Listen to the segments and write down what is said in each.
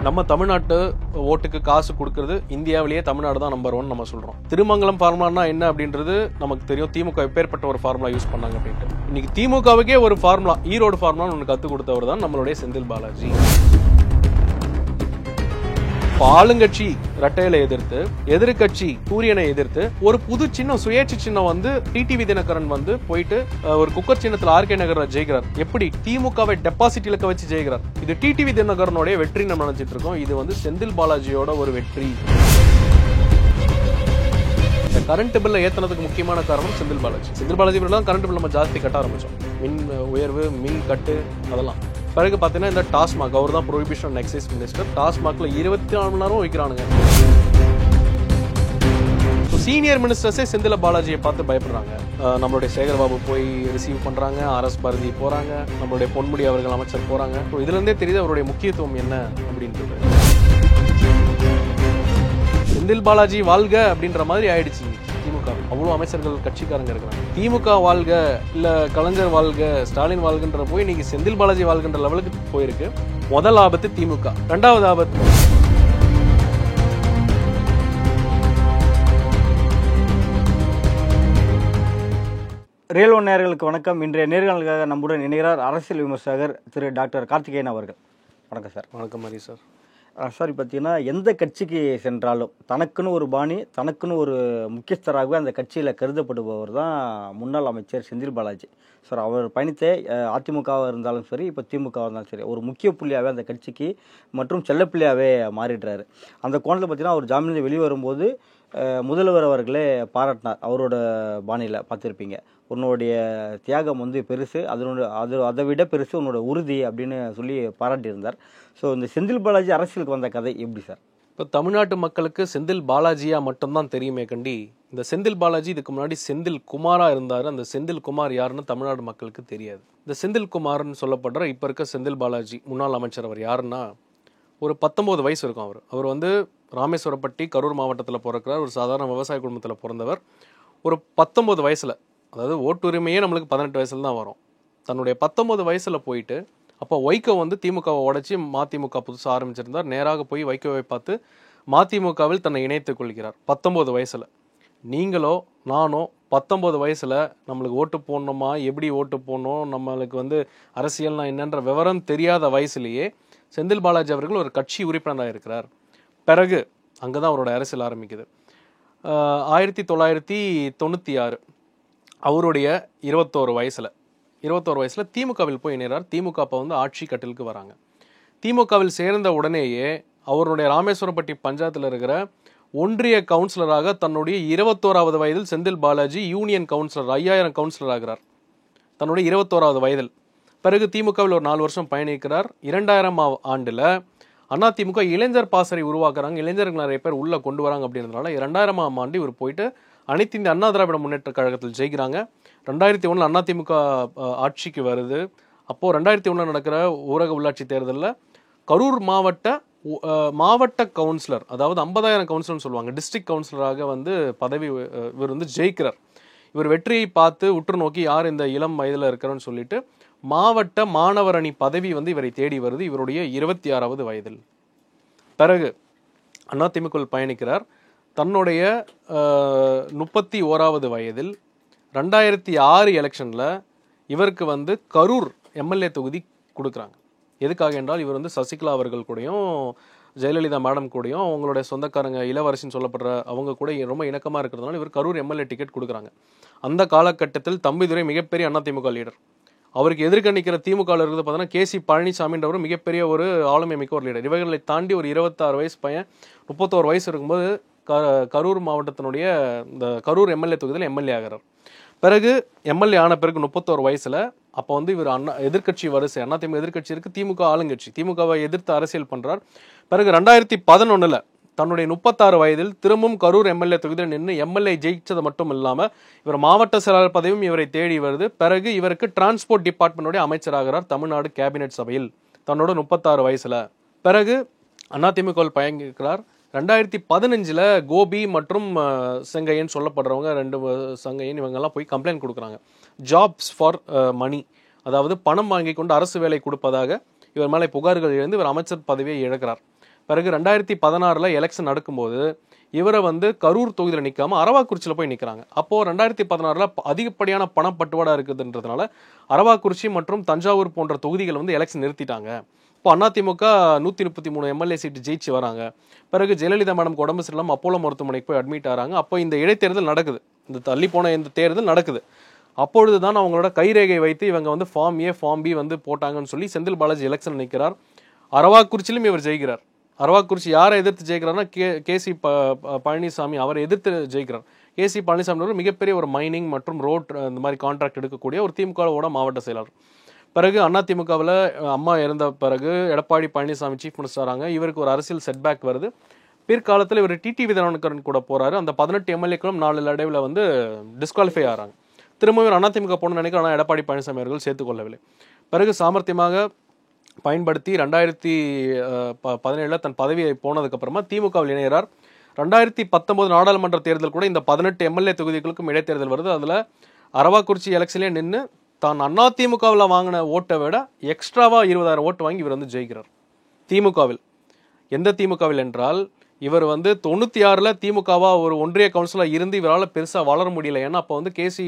நம்ம தமிழ்நாட்டு ஓட்டுக்கு காசு கொடுக்கறது இந்தியாவிலேயே தமிழ்நாடு தான் நம்பர் 1 நம்ம சொல்றோம். திருமங்கலம் ஃபார்முலானா என்ன அப்படின்றது நமக்கு தெரியும். திமுக எப்பேற்பட்ட ஒரு ஃபார்முலா யூஸ் பண்ணாங்க அப்படின்ட்டு. இன்னைக்கு திமுகவுக்கே ஒரு ஃபார்முலா, ஈரோடு ஃபார்முலா ஒன்று கற்றுக் கொடுத்தவர் தான் நம்மளுடைய செந்தில் பாலாஜி. ஆளுங்கட்சி ரெட்டையில எதிர்த்து, எதிர்கட்சி சூரியனை எதிர்த்து ஒரு புது சின்னம், சுயேட்சை சின்னம் வந்து டிடிவி தினகரன் வந்து போயிட்டு ஒரு குக்கர் சின்னத்தில் ஆர்கே நகர்ல ஜெயிக்கிறார். எப்படி திமுகவை டெபாசிட் இலக்க வச்சு ஜெயிக்கிறார். இது டிடிவி தினகரனுடைய வெற்றி நம்ம நினைச்சிட்டு இருக்கோம். இது வந்து செந்தில் பாலாஜியோட ஒரு வெற்றி. இந்த கரண்ட் பில்லை ஏத்தனதுக்கு முக்கியமான காரணம் செந்தில் பாலாஜி. செந்தில் பாலாஜி தான் கரண்ட் பில் நம்ம ஜாஸ்தி கட்ட ஆரம்பிச்சோம். மின் உயர்வு, மின் கட்டு, அதெல்லாம். பிறகு பார்த்தீங்கன்னா இந்த டாஸ்மாக், அவர் தான் ப்ரொஹிபிஷன் அண்ட் எக்ஸைஸ் மினிஸ்டர். டாஸ்மாக்ல 24 மணி நேரம் வைக்கிறானுங்க. சீனியர் மினிஸ்டர்ஸே செந்தில் பாலாஜியை பார்த்து பயப்படுறாங்க. நம்மளுடைய சேகர்பாபு போய் ரிசீவ் பண்றாங்க, RS பாரதி போறாங்க, நம்மளுடைய பொன்முடி அவர்கள் அமைச்சர் போறாங்க. இதுல இருந்தே தெரியுது அவருடைய முக்கியத்துவம் என்ன அப்படின்றது. செந்தில் பாலாஜி வாழ்க அப்படின்ற மாதிரி ஆயிடுச்சு திமுக. அவ்வளவு அமைச்சர்கள் கட்சிக்காரங்க இருக்கிறாங்க. திமுக வாழ்க, இல்ல கலைஞர் வாழ்க, ஸ்டாலின் வாழ்கின்ற போய் இன்னைக்கு செந்தில் பாலாஜி வாழ்கின்ற லெவலுக்கு போயிருக்கு. முதல் ஆபத்து திமுக. இரண்டாவது ஆபத்து ரியல் ஒன் நேயர்களுக்கு வணக்கம். இன்றைய நேர்காணலுக்காக நம்முடன் இணைகிறார் அரசியல் விமர்சகர் திரு டாக்டர் கார்த்திகேயன் அவர்கள். வணக்கம் சார். வணக்கம் ஹரி சார். சார், பார்த்தீங்கன்னா எந்த கட்சிக்கு சென்றாலும் தனக்குன்னு ஒரு பாணி, தனக்குன்னு ஒரு முக்கியஸ்தராகவே அந்த கட்சியில் கருதப்படுபவர் தான் முன்னாள் அமைச்சர் செந்தில் பாலாஜி சார். அவர் பயணித்த அதிமுகவாக இருந்தாலும் சரி, இப்போ திமுகவாக இருந்தாலும் சரி, ஒரு முக்கிய புள்ளியாகவே அந்த கட்சிக்கு மற்றும் செல்லப்பிள்ளையாகவே மாறிடுறாரு. அந்த கோணத்தில் பார்த்தீங்கன்னா அவர் ஜாமீனில் வெளியே வரும்போது முதல்வர் அவர்களே பாராட்டினார். அவரோட பாணியில் பார்த்துருப்பீங்க, உன்னுடைய தியாகம் வந்து பெருசு, அதை விட பெருசு உன்னோட உறுதி அப்படின்னு சொல்லி பாராட்டியிருந்தார். ஸோ இந்த செந்தில் பாலாஜி அரசியலுக்கு வந்த கதை எப்படி சார்? இப்போ தமிழ்நாட்டு மக்களுக்கு செந்தில் பாலாஜியா மட்டும்தான் தெரியுமே கண்டி, இந்த செந்தில் பாலாஜி இதுக்கு முன்னாடி செந்தில் குமாரா இருந்தார். அந்த செந்தில் குமார் யாருன்னு தமிழ்நாடு மக்களுக்கு தெரியாது. இந்த செந்தில் குமார்னு சொல்லப்படுற இப்போ இருக்க செந்தில் பாலாஜி முன்னாள் அமைச்சர் அவர் யாருன்னா, ஒரு 19 வயசு இருக்கும். அவர் வந்து ராமேஸ்வரப்பட்டி, கரூர் மாவட்டத்தில் பிறக்கிறார். ஒரு சாதாரண விவசாய குடும்பத்தில் பிறந்தவர். ஒரு 19 வயசில், அதாவது ஓட்டுரிமையே நம்மளுக்கு 18 வயசுல தான் வரும். தன்னுடைய 19 வயசில் போயிட்டு, அப்போ வைகோ வந்து திமுகவை உடைச்சி மதிமுக புதுசாக ஆரம்பிச்சிருந்தார். நேராக போய் வைகோவை பார்த்து மதிமுகவில் தன்னை இணைத்துக் கொள்கிறார் 19 வயசில். நீங்களோ நானோ 19 வயசில் நம்மளுக்கு ஓட்டு போடணுமா, எப்படி ஓட்டு போடணும், நம்மளுக்கு வந்து அரசியல்னா என்னன்ற விவரம் தெரியாத வயசுலேயே செந்தில் பாலாஜி அவர்கள் ஒரு கட்சி உறுப்பினராக இருக்கிறார். பிறகு அங்கே தான் அவரோட அரசியல் ஆரம்பிக்குது. 1996 அவருடைய 21 வயசில் திமுகவில் போய் இணைகிறார். திமுக அப்போ வந்து ஆட்சி கட்டிலுக்கு வராங்க. திமுகவில் சேர்ந்த உடனேயே அவருடைய ராமேஸ்வரப்பட்டி பஞ்சாயத்தில் இருக்கிற ஒன்றிய கவுன்சிலராக தன்னுடைய 21வது வயதில் Senthil Balaji union councillor 5000 councillor ஆகிறார் தன்னுடைய 21வது வயதில். பிறகு திமுகவில் ஒரு 4 வருஷம் பயணிக்கிறார். 2000ஆம் ஆண்டில் அதிமுக இளைஞர் பாசறை உருவாக்குறாங்க. இளைஞர்கள் நிறைய பேர் உள்ள கொண்டு வராங்க அப்படின்றதுனால 2000ஆம் ஆண்டு இவர் போயிட்டு அனைத்து இந்திய அண்ணா திராவிட முன்னேற்ற கழகத்தில் ஜெயிக்கிறாங்க. 2001 அதிமுக ஆட்சிக்கு வருது. அப்போது 2001 நடக்கிற ஊரக உள்ளாட்சி தேர்தலில் கரூர் மாவட்ட கவுன்சிலர், அதாவது 50,000 கவுன்சிலர்னு சொல்லுவாங்க, டிஸ்ட்ரிக்ட் கவுன்சிலராக வந்து பதவி இவர் வந்து ஜெயிக்கிறார். இவர் வெற்றியை பார்த்து உற்று நோக்கி யார் இந்த இளம் வயதில் இருக்கிறன்னு சொல்லிட்டு மாவட்ட மாணவர் அணி பதவி வந்து இவரை தேடி வருது இவருடைய 26வது வயதில். பிறகு அதிமுகவில் பயணிக்கிறார். தன்னுடைய 31வது வயதில் 2006 எலெக்ஷனில் இவருக்கு வந்து கரூர் எம்எல்ஏ தொகுதி கொடுக்குறாங்க. எதுக்காக என்றால் இவர் வந்து சசிகலா அவர்கள் கூடயும் ஜெயலலிதா மேடம் கூடயும் அவங்களுடைய சொந்தக்காரங்க இளவரசின்னு சொல்லப்படுற அவங்க கூட ரொம்ப இணக்கமாக இருக்கிறதுனால இவர் கரூர் எம்எல்ஏ டிக்கெட் கொடுக்குறாங்க. அந்த காலகட்டத்தில் தம்பிதுரை மிகப்பெரிய அதிமுக லீடர். அவருக்கு எதிர்கணிக்கிற திமுகவில் இருக்கிறது பார்த்தீங்கன்னா KC பழனிசாமின்றவர் மிகப்பெரிய ஒரு ஆளுமை மிக்க ஒரு லீடர். இவர்களை தாண்டி ஒரு 26 வயசு பையன் 31 வயசு இருக்கும்போது கரூர் மாவட்டத்தினுடைய இந்த கரூர் எம்எல்ஏ தொகுதியில் எம்எல்ஏ ஆகிறார். பிறகு எம்எல்ஏ ஆன பிறகு 31 வயசில் அப்போ வந்து இவர் எதிர்கட்சி வரிசை, அதிமுக எதிர்கட்சி இருக்குது, திமுக ஆளுங்கட்சி, திமுகவை எதிர்த்து அரசியல் பண்ணுறார். பிறகு 2011 தன்னுடைய 36 வயதில் திரும்பவும் கரூர் எம்எல்ஏ தொகுதியில் நின்று எம்எல்ஏ ஜெயிச்சது மட்டும் இல்லாமல் இவர் மாவட்ட செயலாளர் பதவியும் இவரை தேடி வருது. பிறகு இவருக்கு டிரான்ஸ்போர்ட் டிபார்ட்மெண்ட்டுடைய அமைச்சராகிறார் தமிழ்நாடு கேபினெட் சபையில் தன்னோட 36 வயசில். பிறகு அதிமுகவில் பயணிக்கிறார். 2015 கோபி மற்றும் செங்கையன் சொல்லப்படுறவங்க 2 செங்கையன் இவங்கெல்லாம் போய் கம்ப்ளைண்ட் கொடுக்குறாங்க. ஜாப்ஸ் ஃபார் மணி, அதாவது பணம் வாங்கி கொண்டு அரசு வேலை கொடுப்பதாக இவர் மேலே புகார்கள் எழுந்து இவர் அமைச்சர் பதவியை இழக்கிறார். பிறகு 2016 எலெக்ஷன் நடக்கும்போது இவரை வந்து கரூர் தொகுதியில் நிற்காம அரவாக்குறிச்சியில் போய் நிற்கிறாங்க. அப்போது 2016 அதிகப்படியான பணப்பட்டுவாடா இருக்குதுன்றதுனால அரவாக்குறிச்சி மற்றும் தஞ்சாவூர் போன்ற தொகுதிகள் வந்து எலெக்ஷன் நிறுத்திட்டாங்க. இப்போ அதிமுக 133 எம்எல்ஏ சீட்டு ஜெயிச்சு வராங்க. பிறகு ஜெயலலிதா மேடம் உடம்பு சரியில்லாமல் அப்போலோ மருத்துவமனைக்கு போய் அட்மிட் ஆகிறாங்க. அப்போ இந்த இடைத்தேர்தல் நடக்குது, இந்த தள்ளி போன இந்த தேர்தல் நடக்குது. அப்பொழுது தான் அவங்களோட கைரேகை வைத்து இவங்க வந்து ஃபார்ம் ஏ ஃபார்ம் பி வந்து போட்டாங்கன்னு சொல்லி செந்தில் பாலாஜி எலெக்ஷன் நிற்கிறார். அரவாக்குறிச்சியிலும் இவர் ஜெயிக்கிறார். அரவாக்குறிச்சி யாரை எதிர்த்து ஜெயிக்கிறார்னா கேசி பழனிசாமி அவரை எதிர்த்து ஜெயிக்கிறார். கேசி பழனிசாமி ஒரு மிகப்பெரிய ஒரு மைனிங் மற்றும் ரோட் இந்த மாதிரி கான்ட்ராக்ட் எடுக்கக்கூடிய ஒரு திமுகவோட மாவட்ட செயலாளர். பிறகு அதிமுகவில் அம்மா இறந்த பிறகு எடப்பாடி பழனிசாமி சீஃப் மினிஸ்டர் ஆகிறாங்க. இவருக்கு ஒரு அரசியல் செட்பேக் வருது. பிற்காலத்தில் இவர் டிடிவி தினகரன் கூட போறாரு. அந்த 18 எம்எல்ஏக்களும் நாளடைவில் வந்து டிஸ்குவாலிஃபை ஆகிறாங்க. திரும்பவும் அதிமுக போன நினைக்கிறேன், ஆனால் எடப்பாடி பழனிசாமி அவர்கள் சேர்த்துக்கொள்ளவில்லை. பிறகு சாமர்த்தியமாக பயன்படுத்தி 2017 தன் பதவியை போனதுக்கப்புறமா திமுகவில் இணைகிறார். 2019 நாடாளுமன்ற தேர்தல் கூட இந்த 18 எம்எல்ஏ தொகுதிகளுக்கும் இடைத்தேர்தல் வருது. அதில் அரவாக்குறிச்சி எலெக்ஷன்லேயே நின்று தான் அதிமுகவில் வாங்கின ஓட்டை விட எக்ஸ்ட்ராவா 20,000 ஓட்டு வாங்கி இவர் வந்து ஜெயிக்கிறார் திமுகவில். எந்த திமுகவில் என்றால் இவர் வந்து 96 திமுகவா ஒரு ஒன்றிய கவுன்சிலர் இருந்து இவரால் பெருசாக வளர முடியல. ஏன்னா அப்போ வந்து கேசி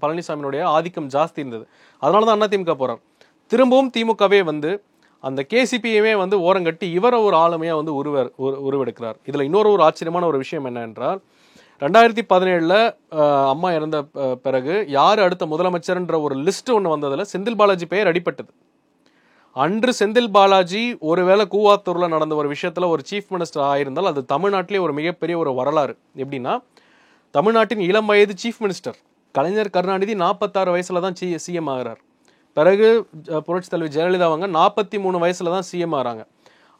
பழனிசாமியினுடைய ஆதிக்கம் ஜாஸ்தி இருந்தது. அதனால தான் அதிமுக போறார். திரும்பவும் திமுகவே வந்து அந்த கேசிபியுமே வந்து ஓரங்கட்டி இவரை ஒரு ஆளுமையாக வந்து உருவெடுக்கிறார். இதில் இன்னொரு ஒரு ஆச்சரியமான ஒரு விஷயம் என்ன என்றால் 2017 அம்மா இறந்த பிறகு யார் அடுத்த முதலமைச்சர்ன்ற ஒரு லிஸ்ட் ஒன்று வந்ததில் செந்தில் பாலாஜி பெயர் அடிபட்டது. அன்று செந்தில் பாலாஜி ஒருவேளை கூவாத்தூர்ல நடந்த ஒரு விஷயத்துல ஒரு சீஃப் மினிஸ்டர் ஆயிருந்தால் அது தமிழ்நாட்டிலே ஒரு மிகப்பெரிய ஒரு வரலாறு. எப்படின்னா தமிழ்நாட்டின் இளம் வயது சீஃப் மினிஸ்டர் கலைஞர் கருணாநிதி 46 வயசுல தான் சிஎம் ஆகிறார். பிறகு புரட்சி தலைவி ஜெயலலிதா அவங்க 43 வயசுல தான் சிஎம் ஆகிறாங்க.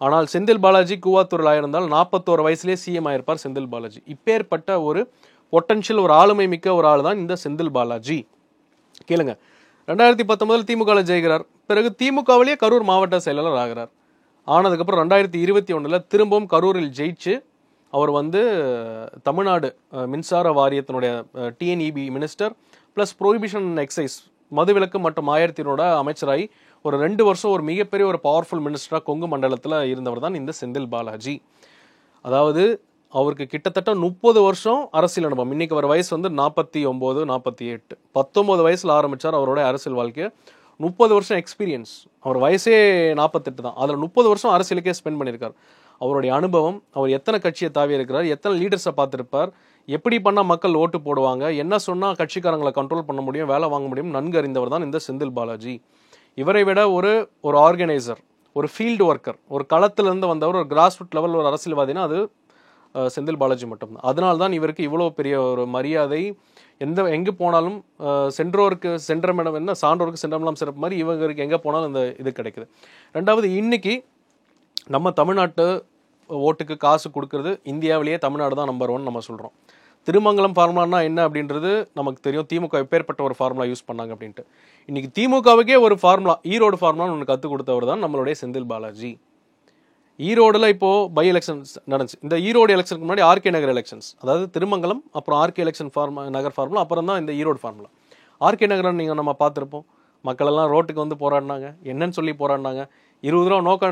ஆனால் செந்தில் பாலாஜி கூவாத்தூரில் ஆயிருந்தால் 41 வயசுலேயே சிஎம் ஆயிருப்பார் செந்தில் பாலாஜி. இப்பேற்பட்ட ஒரு பொட்டன்ஷியல் ஒரு ஆளுமை மிக்க ஒரு ஆள் தான் இந்த செந்தில் பாலாஜி. கேளுங்க, 2019 திமுக ஜெயிக்கிறார். பிறகு திமுகவிலேயே கரூர் மாவட்ட செயலாளர் ஆகிறார். ஆனதுக்கப்புறம் 2021 திரும்பவும் கரூரில் ஜெயிச்சு அவர் வந்து தமிழ்நாடு மின்சார வாரியத்தினுடைய TNEB minister plus prohibition excise மதுவிலக்கு மற்றும் ஆயத்தினோட அமைச்சராகி ஒரு 2 வருஷம் ஒரு மிகப்பெரிய ஒரு பவர்ஃபுல் மினிஸ்டராக கொங்கு மண்டலத்தில் இருந்தவர் தான் இந்த செந்தில் பாலாஜி. அதாவது அவருக்கு கிட்டத்தட்ட 30 வருஷம் அரசியல் அனுபவம். இன்னைக்கு அவர் வயசு வந்து 49, 48, 19 வயசுல ஆரம்பிச்சார் அவரோட அரசியல் வாழ்க்கையை. 30 வருஷம் எக்ஸ்பீரியன்ஸ். அவர் வயசே 48 தான். அதில் 30 வருஷம் அரசியலுக்கே ஸ்பெண்ட் பண்ணியிருக்கார். அவருடைய அனுபவம், அவர் எத்தனை கட்சியை தாவி இருக்கிறார், எத்தனை லீடர்ஸை பார்த்துருப்பார், எப்படி பண்ணால் மக்கள் ஓட்டு போடுவாங்க, என்ன சொன்னால் கட்சிக்காரங்களை கண்ட்ரோல் பண்ண முடியும், வேலை வாங்க முடியும், நன்கு அறிந்தவர் தான் இந்த செந்தில் பாலாஜி. இவரை விட ஒரு ஆர்கனைசர், ஒரு ஃபீல்டு ஒர்க்கர், ஒரு களத்திலிருந்து வந்தவர், ஒரு கிராஸ் ரூட் லெவல் ஒரு அரசியல்வாதினா அது செந்தில் பாலாஜி மட்டும்தான். அதனால தான் இவருக்கு இவ்வளோ பெரிய ஒரு மரியாதை. எங்கே போனாலும் சென்றோருக்கு சென்றமிடம் என்ன, சான்றோருக்கு சென்றமெல்லாம் சிறப்பு மாதிரி இவங்களுக்கு எங்கே போனாலும் இந்த இது கிடைக்குது. ரெண்டாவது, இன்னைக்கு நம்ம தமிழ்நாட்டு ஓட்டுக்கு காசு கொடுக்கறது இந்தியாவிலேயே தமிழ்நாடு தான் நம்பர் 1 நம்ம சொல்கிறோம். திருமங்கலம் ஃபார்முலானா என்ன அப்படின்றது நமக்கு தெரியும். திமுக எப்பேற்பட்ட ஒரு ஃபார்முலா யூஸ் பண்ணாங்க அப்படின்ட்டு. இன்னைக்கு திமுகவுக்கே ஒரு ஃபார்முலா, ஈரோடு ஃபார்முலான்னு ஒன்று கற்றுக் கொடுத்தவர் தான் நம்மளுடைய செந்தில் பாலாஜி. ஈரோடுல இப்போ பை எலெக்ஷன்ஸ் நடந்துச்சு. இந்த ஈரோடு எலெக்ஷனுக்கு முன்னாடி ஆர்கே நகர் எலெக்ஷன்ஸ், அதாவது திருமங்கலம் அப்புறம் ஆர்கே எலெக்ஷன் நகர் ஃபார்முலா, அப்புறம் தான் இந்த ஈரோடு ஃபார்முலா. ஆர்கே நகர் நீங்கள் நம்ம பார்த்துருப்போம். மக்கள் எல்லாம் ரோட்டுக்கு வந்து போராடினாங்க. என்னன்னு சொல்லி போராடினாங்க? 20 ரூபா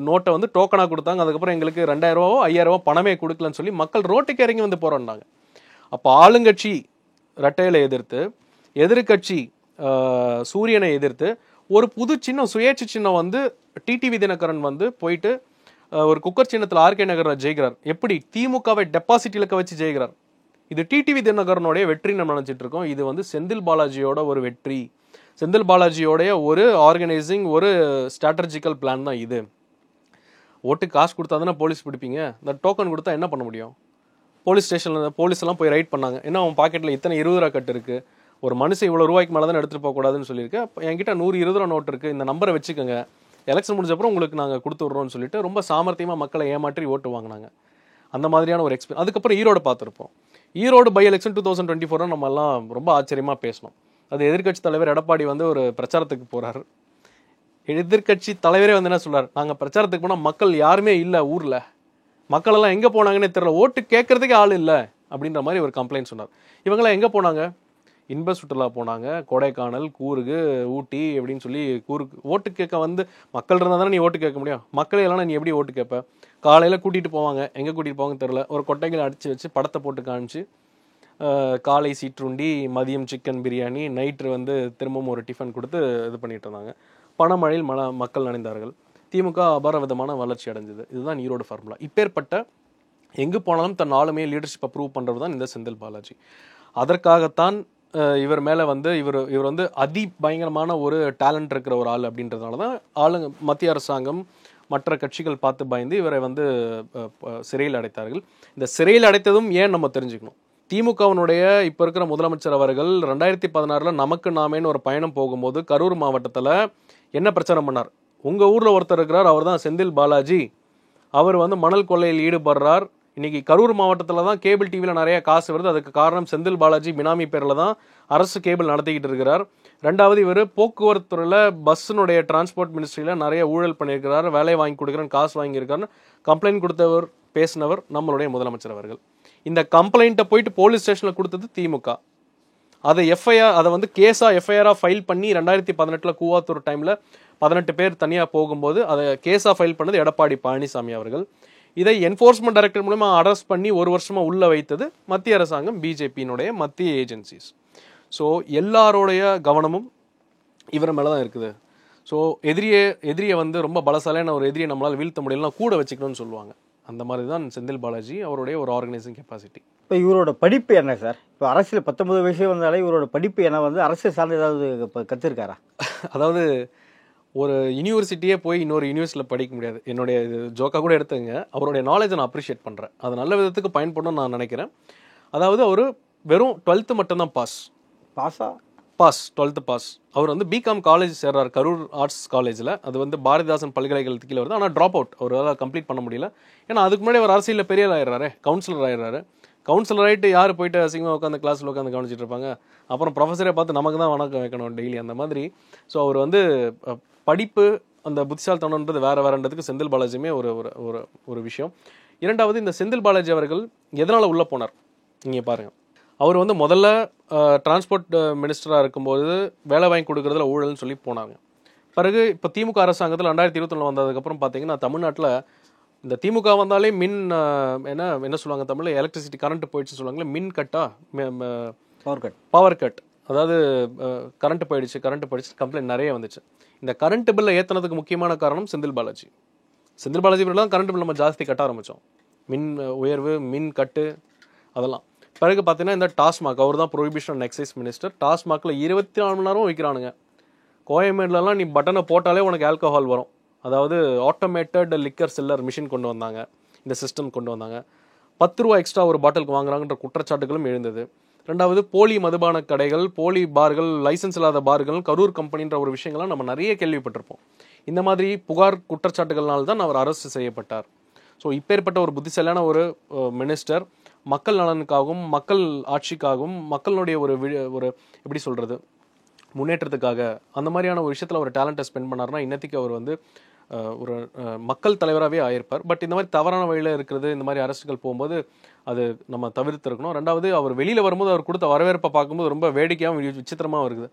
நோட்டை வந்து டோக்கனாக கொடுத்தாங்க. அதுக்கப்புறம் எங்களுக்கு 2000 ரூபாவோ 5000 ரூபா பணமே கொடுக்கலன்னு சொல்லி மக்கள் ரோட்டுக்கு இறங்கி வந்து போராடினாங்க. அப்போ ஆளுங்கட்சி ரெட்டையில எதிர்த்து, எதிர்கட்சி சூரியனை எதிர்த்து ஒரு புது சின்னம், சுயேட்சை சின்னம் வந்து டிடிவி தினகரன் வந்து போயிட்டு ஒரு குக்கர் சின்னத்தில் ஆர்கே நகரில் ஜெயிக்கிறார். எப்படி? திமுகவை டெபாசிட் இலக்க வச்சு ஜெயிக்கிறார். இது டிடிவி தினகரனுடைய வெற்றி நம்ம நினைச்சிட்டு இருக்கோம். இது வந்து செந்தில் பாலாஜியோட ஒரு வெற்றி, செந்தில் பாலாஜியோடைய ஒரு ஆர்கனைசிங், ஒரு ஸ்ட்ராட்டஜிக்கல் பிளான் தான் இது. ஓட்டுக்கு காசு கொடுத்தா தானே போலீஸ் பிடிப்பீங்க. இந்த டோக்கன் கொடுத்தா என்ன பண்ண முடியும்? போலீஸ் ஸ்டேஷனில் போலீஸ் எல்லாம் போய் ரைட் பண்ணாங்க. ஏன்னா அவன் பாக்கெட்டில் இத்தனை 20 ரூபா கட்டு இருக்கு, ஒரு மனுஷன் இவ்வளோ ரூபாய்க்கு மேலே தான் எடுத்துகிட்டு போகக்கூடாதுன்னு சொல்லியிருக்கேன். என்கிட்ட 120 ரூபா நோட் இருக்குது, இந்த நம்பரை வச்சுக்கோங்க, எலெக்ஷன் முடிஞ்சப்பறம் உங்களுக்கு நாங்கள் கொடுத்து விட்றோம்னு சொல்லிட்டு ரொம்ப சாமர்த்தியமாக மக்களை ஏமாற்றி ஓட்டு வாங்கினாங்க. அந்த மாதிரியான ஒரு எக்ஸ்பீரியன்ஸ். அதுக்கப்புறம் ஈரோடு பார்த்துருப்போம். ஈரோடு பை எலெக்ஷன் 2024 நம்ம எல்லாம் ரொம்ப ஆச்சரியமாக பேசணும். அது எதிர்கட்சி தலைவர் எடப்பாடி வந்து ஒரு பிரச்சாரத்துக்கு போகிறாரு. எதிர்கட்சி தலைவரே வந்து என்ன சொல்றாரு, நாங்கள் பிரச்சாரத்துக்கு போனால் மக்கள் யாருமே இல்லை, ஊரில் மக்கள் எல்லாம் எங்கே போனாங்கன்னே தெரியல, ஓட்டு கேட்கறதுக்கே ஆள் இல்லை அப்படின்ற மாதிரி ஒரு கம்ப்ளைண்ட் சொன்னார். இவங்கெல்லாம் எங்கே போனாங்க? இன்ப சுற்றுலா போனாங்க. கொடைக்கானல், கூர்கு, ஊட்டி அப்படின்னு சொல்லி கூர்கு ஓட்டு கேட்க வந்து மக்கள் இருந்தால் தானே நீ ஓட்டு கேட்க முடியும். மக்களே இல்லைனா நீ எப்படி ஓட்டு கேட்ப? காலையில் கூட்டிகிட்டு போவாங்க, எங்கே கூட்டிகிட்டு போவாங்கன்னு தெரில, ஒரு கொட்டைகளை அடித்து வச்சு படத்தை போட்டு காமிச்சு காலை சிற்றுண்டி, மதியம் சிக்கன் பிரியாணி, நைட்டு வந்து திரும்பவும் ஒரு டிஃபன் கொடுத்து இது பண்ணிட்டு இருந்தாங்க. பணமழையில் மக்கள் நனைந்தார்கள். திமுக அபார விதமான வளர்ச்சி அடைஞ்சது. இதுதான் ஈரோடு ஃபார்முலா. இப்பேற்பட்ட எங்கு போனாலும் தன் ஆளுமையை லீடர்ஷிப்பை ப்ரூவ் பண்ணுறது தான் இந்த செந்தில் பாலாஜி. அதற்காகத்தான் இவர் மேலே வந்து இவர் வந்து பயங்கரமான ஒரு டேலண்ட் இருக்கிற ஒரு ஆள் அப்படின்றதுனால தான் மத்திய அரசாங்கம் மற்ற கட்சிகள் பார்த்து பயந்து இவரை வந்து சிறையில் அடைத்தார்கள். இந்த சிறையில் அடைத்ததும் ஏன் நம்ம தெரிஞ்சுக்கணும். திமுகவினுடைய இப்போ இருக்கிற முதலமைச்சர் அவர்கள் 2016 நமக்கு நாமேன்னு ஒரு பயணம் போகும்போது கரூர் மாவட்டத்தில் என்ன பிரச்சாரம் பண்ணார்? உங்கள் ஊரில் ஒருத்தர் இருக்கிறார், அவர் தான் செந்தில் பாலாஜி, அவர் வந்து மணல் கொள்ளையில் ஈடுபடுறார். இன்னைக்கு கரூர் மாவட்டத்தில் தான் கேபிள் டிவியில் நிறைய காசு வருது, அதுக்கு காரணம் செந்தில் பாலாஜி பினாமி பேரில் தான் அரசு கேபிள் நடத்திக்கிட்டு இருக்கிறார். ரெண்டாவது, இவர் போக்குவரத்து துறையில் பஸ்ஸினுடைய டிரான்ஸ்போர்ட் மினிஸ்ட்ரியில் நிறைய ஊழல் பண்ணியிருக்கிறார், வேலை வாங்கி கொடுக்குறேன்னு காசு வாங்கியிருக்காருன்னு கம்ப்ளைண்ட் கொடுத்தவர் பேசினவர் நம்மளுடைய முதலமைச்சர் அவர்கள். இந்த கம்ப்ளைண்ட்டை போயிட்டு போலீஸ் ஸ்டேஷனில் கொடுத்தது திமுக. அதை வந்து எஃப்ஐஆராக ஃபைல் பண்ணி 2018 கூவாத்தூர் டைமில் 18 பேர் தனியாக போகும்போது அதை கேஸாக ஃபைல் பண்ணது எடப்பாடி பழனிசாமி அவர்கள். இதை என்ஃபோர்ஸ்மெண்ட் டைரக்டர் மூலமா அரெஸ்ட் பண்ணி 1 வருஷமா உள்ள வைத்தது மத்திய அரசாங்கம், பிஜேபியினுடைய மத்திய ஏஜென்சிஸ். ஸோ எல்லாரோடைய கவனமும் இவர் மேலே தான் இருக்குது. ஸோ எதிரியை வந்து ரொம்ப பலசாலியான ஒரு எதிரியை நம்மளால் வீழ்த்த முடியலன்னா கூட வச்சுக்கணும்னு சொல்லுவாங்க. அந்த மாதிரி தான் செந்தில் பாலாஜி அவருடைய ஒரு ஆர்கனைசிங் கெப்பாசிட்டி. இப்போ இவரோட படிப்பு என்ன சார்? இப்போ அரசியல் 19 வயசு வந்தாலே இவரோட படிப்பு என்ன, வந்து அரசியல் சார்ந்து ஏதாவது இப்போ கற்றுருக்காரா? அதாவது ஒரு யூனிவர்சிட்டியே போய் இன்னொரு யூனிவர்சிட்டியில் படிக்க முடியாது. என்னுடைய இது ஜோக்காக கூட எடுத்துங்க. அவருடைய நாலேஜை நான் அப்ரிஷியேட் பண்ணுறேன். அது நல்ல விதத்துக்கு பயன்படணும்னு நான் நினைக்கிறேன். அதாவது அவர் வெறும் 12th மட்டும்தான் பாஸ் 12th பாஸ். அவர் வந்து பிகாம் காலேஜ் சேர்றார் கரூர் ஆர்ட்ஸ் காலேஜில். அது வந்து பாரதிதாசன் பல்கலைக்கழகத்துக்கு கீழே வருது. ஆனால் ட்ராப் அவுட், அவரால் கம்ப்ளீட் பண்ண முடியல. ஏன்னா அதுக்கு முன்னாடி அவர் அரசியலில் பெரிய ஆயிடுறாரு, கவுன்சிலர் ஆயிடுறாரு. கவுன்சிலர் ஆகிட்டு யார் போயிட்டு அசிங்கமாக உட்காந்து கிளாஸில் உட்காந்து கவனிச்சிட்டு இருப்பாங்க? அப்புறம் ப்ரொஃபஸரே பார்த்து நமக்கு தான் வணக்கம் வைக்கணும் டெய்லி, அந்த மாதிரி. ஸோ அவர் வந்து படிப்பு, அந்த புத்திசாலித்தனம்ன்றது வேறன்றதுக்கு செந்தில் பாலாஜியுமே ஒரு விஷயம். இரண்டாவது, இந்த செந்தில் பாலாஜி அவர்கள் எதனால் உள்ளே போனார் நீங்கள் பாருங்கள். அவர் வந்து முதல்ல டிரான்ஸ்போர்ட் மினிஸ்டராக இருக்கும்போது வேலை வாங்கி கொடுக்குறதுல ஊழல்னு சொல்லி போனாங்க. பிறகு இப்போ திமுக அரசாங்கத்தில் 2021 வந்ததுக்கப்புறம் பார்த்தீங்கன்னா தமிழ்நாட்டில் இந்த திமுக வந்தாலே மின் என்ன சொல்லுவாங்க தமிழில், எலக்ட்ரிசிட்டி கரண்ட் போயிடுச்சுன்னு சொல்லுவாங்களே, மின் கட்டா பவர் கட், அதாவது கரண்ட் போயிடுச்சு கம்ப்ளைண்ட் நிறைய வந்துச்சு. இந்த கரண்ட் பில்லை ஏற்றினதுக்கு முக்கியமான காரணம் செந்தில் பாலாஜி பில்ல தான் கரண்ட் பில் நம்ம ஜாஸ்தி கட்ட ஆரம்பித்தோம். மின் உயர்வு, மின் கட்டு, அதெல்லாம். பிறகு பார்த்தீங்கன்னா இந்த டாஸ்மாக், அவர் தான் ப்ரொஹிபிஷன் அண்ட் எக்ஸைஸ் மினிஸ்டர். டாஸ்மாகில் 24 மணி நேரம் வைக்கிறானுங்க. கோயம்பேடுலலாம் நீ பட்டனை போட்டாலே உனக்கு ஆல்கஹால் வரும். அதாவது ஆட்டோமேட்டட் லிக்கர் செல்லர் மிஷின் கொண்டு வந்தாங்க, இந்த சிஸ்டம் கொண்டு வந்தாங்க. 10 ரூபா எக்ஸ்ட்ரா ஒரு பாட்டிலுக்கு வாங்குறாங்கன்ற குற்றச்சாட்டுகளும் எழுந்தது. ரெண்டாவது, போலி மதுபான கடைகள், போலி பார்கள், லைசன்ஸ் இல்லாத பார்கள், கரூர் கம்பெனின்ற ஒரு விஷயங்கள்லாம் நம்ம நிறைய கேள்விப்பட்டிருப்போம். இந்த மாதிரி புகார் குற்றச்சாட்டுகள்னால தான் அவர் அரசு செய்யப்பட்டார். ஸோ இப்பேற்பட்ட ஒரு புத்திசாலியான ஒரு மினிஸ்டர் மக்கள் நலனுக்காகவும் மக்கள் ஆட்சிக்காகவும் மக்களுடைய ஒரு எப்படி சொல்கிறது முன்னேற்றத்துக்காக அந்த மாதிரியான ஒரு விஷயத்தில் ஒரு டேலண்ட்டை ஸ்பெண்ட் பண்ணார்னா இன்னத்துக்கு அவர் வந்து ஒரு மக்கள் தலைவராகவே ஆயிருப்பார். பட் இந்த மாதிரி தவறான வழியில் இருக்கிறது, இந்த மாதிரி அரசுகள் போகும்போது அது நம்ம தவிர்த்திருக்கணும். ரெண்டாவது, அவர் வெளியில் வரும்போது அவர் கொடுத்த வரவேற்பை பார்க்கும்போது ரொம்ப வேடிக்கையாகவும் விசித்திரமாக இருக்குது.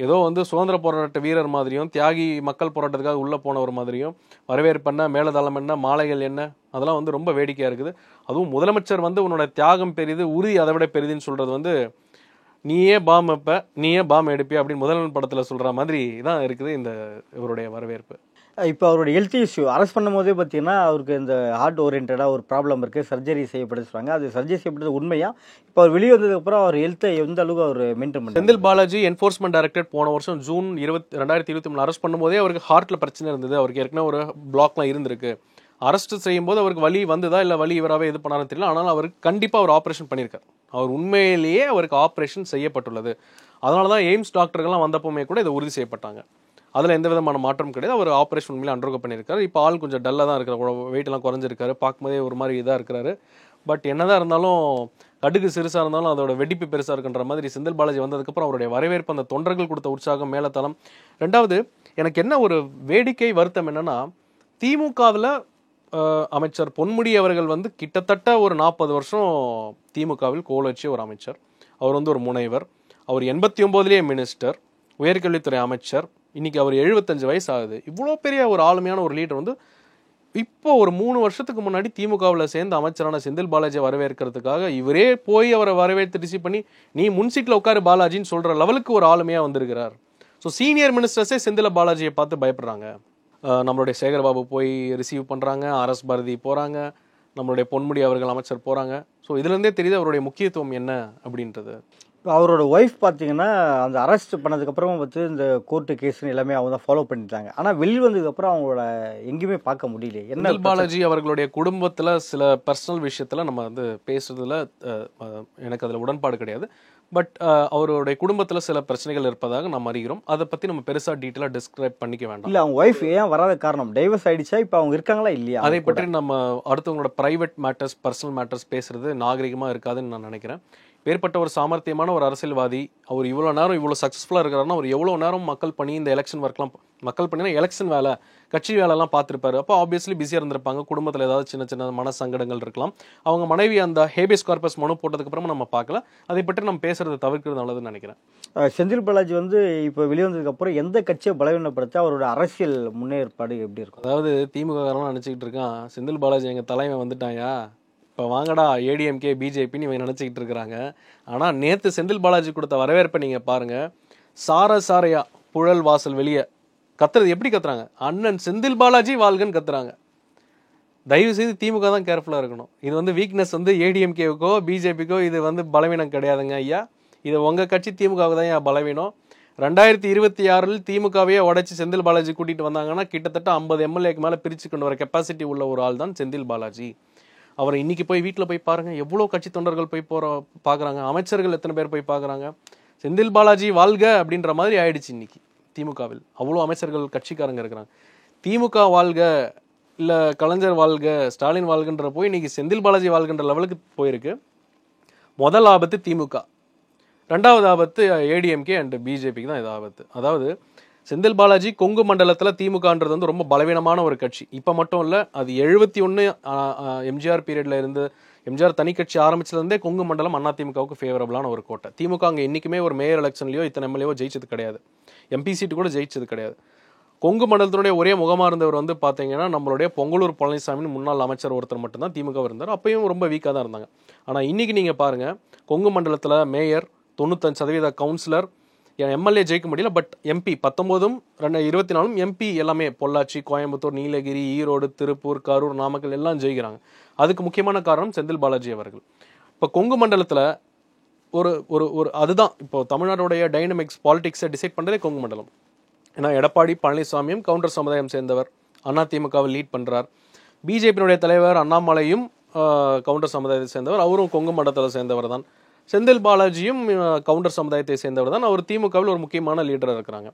ஏதோ வந்து சுதந்திர போராட்ட வீரர் மாதிரியும் தியாகி மக்கள் போராட்டத்துக்காக உள்ளே போனவர் மாதிரியும் வரவேற்பு என்ன, மேலதளம் என்ன, மாலைகள் என்ன, அதெல்லாம் வந்து ரொம்ப வேடிக்கையாக இருக்குது. அதுவும் முதலமைச்சர் வந்து உன்னோட தியாகம் பெரிது, உறுதி அதை விட பெரிதுன்னு சொல்கிறது வந்து நீயே பாம் வைப்ப, நீயே பாம் எடுப்பிய அப்படின்னு முதல்வன் படத்தில் சொல்கிற மாதிரி தான் இருக்குது இந்த இவருடைய வரவேற்பு. இப்போ அவருடைய ஹெல்த் இஷ்யூ அரெஸ்ட் பண்ணும் போதே பார்த்தீங்கன்னா அவருக்கு இந்த ஹார்ட் ஓரியன்டாக ஒரு ப்ராப்ளம் இருக்குது, சர்ஜரி செய்யப்படுது சொல்கிறாங்க. அது சர்ஜரி செய்யப்பட்டது உண்மையா? இப்போ அவர் வெளியே வந்ததுக்கப்புறம் அவர் ஹெல்த்தை எந்த அளவுக்கு அவர் மெயின்டைன் பண்ணார்? செந்தில் பாலாஜி என்ஃபோர்ஸ்மெண்ட் டைரக்டரேட் போன வருஷம் ஜூன் 2023 அரெஸ்ட் பண்ணும்போதே அவருக்கு ஹார்ட்டில் பிரச்சனை இருந்தது. அவருக்கு ஏற்கனவே ஒரு பிளாக்லாம் இருந்திருக்கு. அரெஸ்ட் செய்யும்போது அவருக்கு வலி வந்ததா இல்லை வலி இவராகவே இது பண்ணாருன்னு தெரியல. ஆனால் அவருக்கு கண்டிப்பாக அவர் ஆப்ரேஷன் பண்ணியிருக்கார். அவர் உண்மையிலேயே அவருக்கு ஆப்ரேஷன் செய்யப்பட்டுள்ளது. அதனால தான் எய்ம்ஸ் டாக்டர்கள்லாம் வந்தப்போமே கூட இதை உறுதி செய்யப்பட்டாங்க. அதில் எந்த விதமான மாற்றம் கிடையாது. அவர் ஆப்ரேஷன் உண்மையிலே அண்டர்கோ பண்ணியிருக்காரு. இப்போ ஆள் கொஞ்சம் டல்லாக தான் இருக்கிற, வெயிட்டெல்லாம் குறைஞ்சிருக்காரு, பார்க்கும்போதே ஒரு மாதிரி இதாக இருக்கிறாரு. பட் என்னதான் இருந்தாலும் கடுகு சிறுசாக இருந்தாலும் அதோட வெடிப்பு பெருசாக இருக்குன்ற மாதிரி செந்தில் பாலாஜி வந்ததுக்கப்புறம் அவருடைய வரவேற்பு, அந்த தொண்டர்கள் கொடுத்த உற்சாகம், மேலத்தளம். ரெண்டாவது, எனக்கு என்ன ஒரு வேடிக்கை வருத்தம் என்னன்னா, திமுகவில் அமைச்சர் பொன்முடி அவர்கள் வந்து கிட்டத்தட்ட ஒரு 40 வருஷம் திமுகவில் கோலோச்சிய ஒரு அமைச்சர். அவர் வந்து ஒரு முனைவர். அவர் 89லயே மினிஸ்டர், உயர்கல்வித்துறை அமைச்சர். இன்னைக்கு அவர் 75 வயசு ஆகுது. இவ்வளோ பெரிய ஒரு ஆளுமையான ஒரு லீடர் வந்து இப்போ ஒரு 3 வருஷத்துக்கு முன்னாடி திமுகவில் சேர்ந்த அமைச்சரான செந்தில் பாலாஜியை வரவேற்கிறதுக்காக இவரே போய் அவரை வரவேற்று ரிசீவ் பண்ணி நீ முன்சீட்டில் உட்காரு பாலாஜின்னு சொல்ற லெவலுக்கு ஒரு ஆளுமையா வந்திருக்கிறார். ஸோ சீனியர் மினிஸ்டர்ஸே செந்தில் பாலாஜியை பார்த்து பயப்படுறாங்க. நம்மளுடைய சேகர்பாபு போய் ரிசீவ் பண்றாங்க, RS பாரதி போறாங்க, நம்மளுடைய பொன்முடி அவர்கள் அமைச்சர் போறாங்க. ஸோ இதுலேருந்தே தெரியுது அவருடைய முக்கியத்துவம் என்ன அப்படின்றது. இப்போ அவரோட ஒய்ஃப் பார்த்தீங்கன்னா அந்த அரெஸ்ட் பண்ணதுக்கப்புறமா பார்த்து இந்த கோர்ட்டு கேஸ்ன்னு எல்லாமே அவங்க தான் ஃபாலோ பண்ணிட்டாங்க. ஆனால் வெளியே வந்ததுக்கப்புறம் அவங்களோட எங்கேயுமே பார்க்க முடியல. என்ன செந்தில் பாலாஜி அவர்களுடைய குடும்பத்தில் சில பர்சனல் விஷயத்தில் நம்ம வந்து பேசுறதுல எனக்கு அதில் உடன்பாடு கிடையாது. பட் அவருடைய குடும்பத்தில் சில பிரச்சனைகள் இருப்பதாக நம்ம அறிகிறோம். அதை பற்றி நம்ம பெருசாக டீட்டெயிலாக டிஸ்கிரைப் பண்ணிக்க வேண்டாம். இல்லை, அவங்க ஒய்ஃப் ஏன் வராத காரணம் டைவர்ஸ் ஆயிடுச்சா, இப்போ அவங்க இருக்காங்களா இல்லையா, அதை பற்றி நம்ம அடுத்தவங்களோட ப்ரைவேட் மேட்டர்ஸ், பர்சனல் மேட்டர்ஸ் பேசுறது நாகரிகமாக இருக்காதுன்னு நான் நினைக்கிறேன். ஏற்பட்ட ஒரு சாமர்த்தியமான ஒரு அரசியல்வாதி, அவர் இவ்வளோ நேரம் இவ்வளோ சக்ஸஸ்ஃபுல்லாக இருக்கிறாருன்னா அவர் எவ்வளோ நேரம் மக்கள் பணி, இந்த எலெக்ஷன் ஒர்க்லாம், மக்கள் பண்ணினா எலெக்ஷன் வேலை, கட்சி வேலைலாம் பார்த்துருப்பாரு. அப்போ ஆப்வியஸ்லி பிஸியாக இருந்திருப்பாங்க. குடும்பத்தில் ஏதாவது சின்ன சின்ன மன சங்கடங்கள் இருக்கலாம். அவங்க மனைவி அந்த ஹேபியஸ் கார்பஸ் மனு போட்டதுக்கப்புறமா நம்ம பார்க்கல. அதை பற்றி நம்ம பேசுறதை தவிர்க்கிறது நல்லதுன்னு நினைக்கிறேன். செந்தில் பாலாஜி வந்து இப்போ வெளிவந்ததுக்கப்புறம் எந்த கட்சியை பலவீனப்படுத்த அவரோட அரசியல் முன்னேற்பாடு எப்படி இருக்கும்? அதாவது திமுக காரலாம் நினச்சிக்கிட்டு இருக்கான், செந்தில் பாலாஜி எங்கள் தலைவன் வந்துட்டாயா, இப்போ வாங்கடா ஏடிஎம்கே பிஜேபின்னு இவங்க நினச்சிக்கிட்டு இருக்கிறாங்க. ஆனால் நேற்று செந்தில் பாலாஜி கொடுத்த வரவேற்பை நீங்கள் பாருங்கள். சாரையா புழல் வாசல் வெளியே கத்துறது எப்படி கத்துறாங்க, அண்ணன் செந்தில் பாலாஜி வாழ்கன்னு கத்துறாங்க. தயவு செய்து திமுக தான் கேர்ஃபுல்லாக இருக்கணும். இது வந்து வீக்னஸ் வந்து ஏடிஎம்கேவுக்கோ பிஜேபிக்கோ இது வந்து பலவீனம் கிடையாதுங்க ஐயா. இது உங்கள் கட்சி திமுகவுக்கு தான் ஏன் பலவீனம். 2026 திமுகவையே உடைச்சி செந்தில் பாலாஜி கூட்டிகிட்டு வந்தாங்கன்னா கிட்டத்தட்ட 50 எம்எல்ஏக்கு மேலே பிரித்து கொண்டு வர கெப்பாசிட்டி உள்ள ஒரு ஆள் தான் செந்தில் பாலாஜி. அவரை இன்னைக்கு போய் வீட்டில் போய் பாருங்க, எவ்வளோ கட்சி தொண்டர்கள் போய் பார்க்குறாங்க, அமைச்சர்கள் எத்தனை பேர் போய் பார்க்குறாங்க. செந்தில் பாலாஜி வாழ்க அப்படின்ற மாதிரி ஆயிடுச்சு இன்னைக்கு திமுகவில். அவ்வளோ அமைச்சர்கள் கட்சிக்காரங்க இருக்கிறாங்க. திமுக வாழ்க இல்லை கலைஞர் வாழ்க ஸ்டாலின் வாழ்கின்ற போய் இன்னைக்கு செந்தில் பாலாஜி வாழ்கின்ற லெவலுக்கு போயிருக்கு. முதல் ஆபத்து திமுக, ரெண்டாவது ஆபத்து ஏடிஎம்கே அண்ட் பிஜேபிக்கு தான் இது ஆபத்து. அதாவது செந்தில் பாலாஜி கொங்கு மண்டலத்தில் திமுகன்றது வந்து ரொம்ப பலவீனமான ஒரு கட்சி. இப்போ மட்டும் இல்லை, அது 71 எம்ஜிஆர் பீரியட்ல இருந்து, எம்ஜிஆர் தனி கட்சி ஆரம்பிச்சதுலேருந்தே கொங்கு மண்டலம் அதிமுகவுக்கு ஃபேவரபிளான ஒரு கோட்டை. திமுக அங்கே என்றைக்குமே ஒரு மேயர் எலெக்ஷன்லையோ இத்தனை எம்எல்ஏவோ ஜெயிச்சது கிடையாது, எம்பி சீட்டு கூட ஜெயிச்சது கிடையாது. கொங்கு மண்டலத்தினுடைய ஒரே முகமாக இருந்தவர் வந்து பார்த்தீங்கன்னா நம்மளுடைய பொங்கலூர் பழனிசாமின்னு முன்னாள் அமைச்சர் ஒருத்தர் மட்டும்தான் திமுக இருந்தார். அப்பயும் ரொம்ப வீக்காக தான் இருந்தாங்க. ஆனால் இன்னைக்கு நீங்கள் பாருங்கள், கொங்கு மண்டலத்தில் மேயர் 95% கவுன்சிலர், எம்எல்ஏ ஜெயிக்க முடியல, பட் எம்பி 19ம் 24ம் எம்பி எல்லாமே பொள்ளாச்சி, கோயம்புத்தூர், நீலகிரி, ஈரோடு, திருப்பூர், கரூர், நாமக்கல் எல்லாம் ஜெயிக்கிறாங்க. அதுக்கு முக்கியமான காரணம் செந்தில் பாலாஜி அவர்கள். இப்போ கொங்கு மண்டலத்தில் ஒரு ஒரு ஒரு அதுதான் இப்போ தமிழ்நாடுடைய டைனமிக்ஸ் பாலிடிக்ஸை டிசைட் பண்ணுறதே கொங்கு மண்டலம். ஏன்னா எடப்பாடி பழனிசாமியும் கவுண்டர் சமுதாயம் சேர்ந்தவர், அதிமுகவை லீட் பண்ணுறார். பிஜேபியினுடைய தலைவர் அண்ணாமலையும் கவுண்டர் சமுதாயத்தை சேர்ந்தவர், அவரும் கொங்கு மண்டலத்தை சேர்ந்தவர் தான். செந்தில் பாலாஜியும் கவுண்டர் சமுதாயத்தை சேர்ந்தவர் தான். அவர் திமுகவில் ஒரு முக்கியமான லீடராக இருக்கிறாங்க.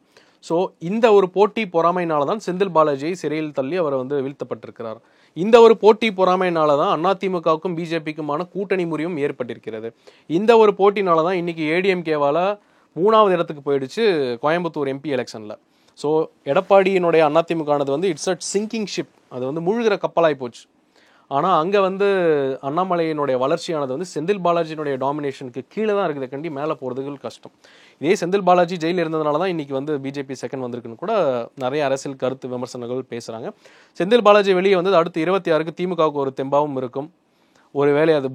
ஸோ இந்த ஒரு போட்டி பொறாமையினால தான் செந்தில் பாலாஜியை சிறையில் தள்ளி அவர் வந்து வீழ்த்தப்பட்டிருக்கிறார். இந்த ஒரு போட்டி பொறாமையினால தான் அதிமுகவுக்கும் பிஜேபிக்குமான கூட்டணி முறிவும் ஏற்பட்டிருக்கிறது. இந்த ஒரு போட்டினால தான் இன்னைக்கு ஏடிஎம்கேவால் 3வது இடத்துக்கு போயிடுச்சு கோயம்புத்தூர் எம்பி எலெக்ஷனில். ஸோ எடப்பாடியினுடைய அதிமுகனது வந்து இட்ஸ் அ சிங்கிங் ஷிப், அது வந்து மூழ்கிற கப்பலாகி போச்சு. ஆனால் அங்கே வந்து அண்ணாமலையினுடைய வளர்ச்சியானது வந்து செந்தில் பாலாஜியினுடைய டாமினேஷனுக்கு கீழே தான் இருக்குது, கண்டி மேலே போகிறதுக்கு கஷ்டம். இதே செந்தில் பாலாஜி ஜெயிலில் இருந்ததுனால தான் இன்றைக்கி வந்து பிஜேபி செகண்ட் வந்திருக்குன்னு கூட நிறைய அரசியல் கருத்து விமர்சனங்கள் பேசுகிறாங்க. செந்தில் பாலாஜி வெளியே வந்து அடுத்து 26க்கு திமுகவுக்கு ஒரு தெம்பாவும் இருக்கும். ஒருவேளை அது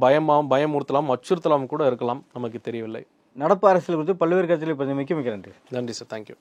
பயமுறுத்தலாம், அச்சுறுத்தலாம் கூட இருக்கலாம், நமக்கு தெரியவில்லை. நடப்பு அரசியல் குறித்து பல்வேறு கருத்துக்களை பதிவு மிக்க நன்றி. நன்றி சார், தேங்க்யூ.